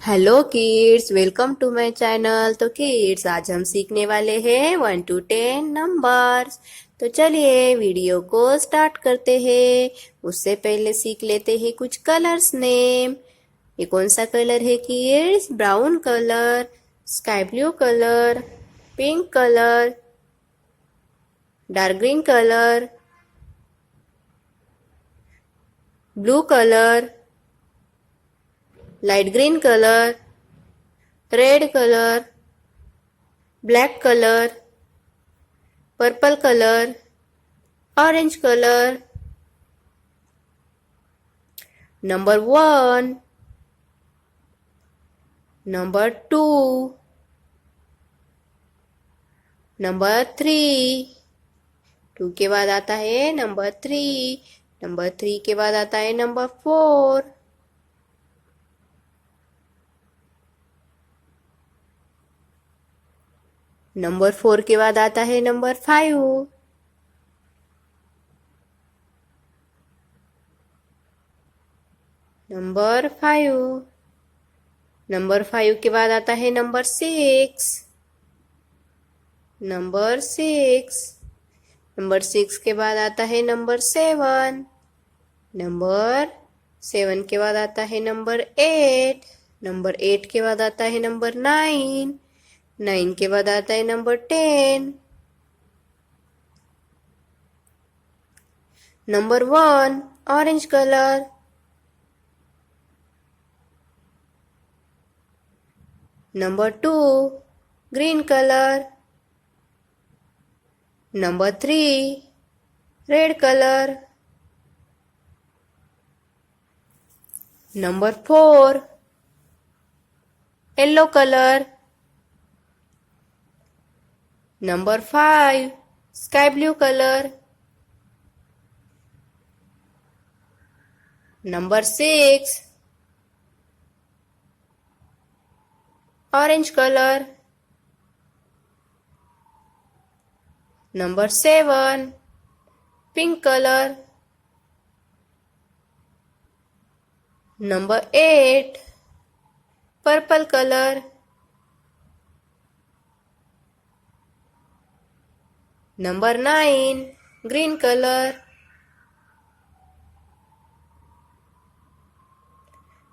Hello kids, welcome to my channel. तो kids, आज हम सीखने वाले हैं 1 to 10 नंबर्स। तो चलिए वीडियो को स्टार्ट करते हैं। उससे पहले सीख लेते हैं कुछ कलर्स नेम। ये कौन सा कलर है kids? Brown colour, sky blue colour, pink colour, dark green colour, blue colour, light green colour, red colour, black colour, purple colour, orange colour. Number 1, number 2, number 3। 2 के बाद आता है नंबर 3। नंबर 3 के बाद आता है नंबर 4। नंबर 4 के बाद आता है नंबर 5। नंबर 5। नंबर 5 के बाद आता है नंबर 6। नंबर 6। नंबर 6 के बाद आता है नंबर 7। नंबर 7 के बाद आता है नंबर 8। नंबर 8 के बाद आता है नंबर 9। 9 के बाद आता है number 10। Number 1, orange colour. Number 2, green colour. Number 3, red colour. Number 4, yellow colour. Number 5, sky blue colour. Number 6, orange colour. Number 7, pink colour. Number 8, purple colour. Number 9, green colour.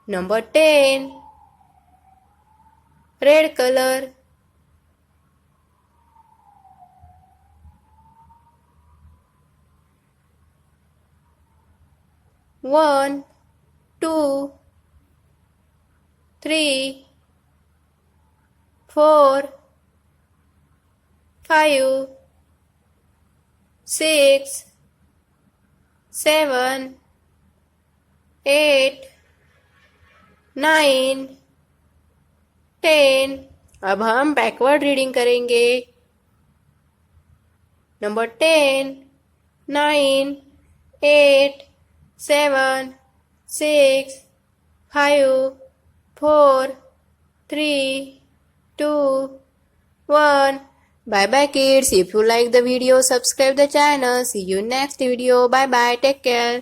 Number 10, red colour. 1, 2, 3, 4, 5, 6, 7, 8, 9, 10। अब हम backward reading करेंगे। Number 10, 9, 8, 7, 6, 5, 4, 3, 2, 1. Bye bye kids. If you like the video, subscribe the channel. See you next video. Bye bye. Take care.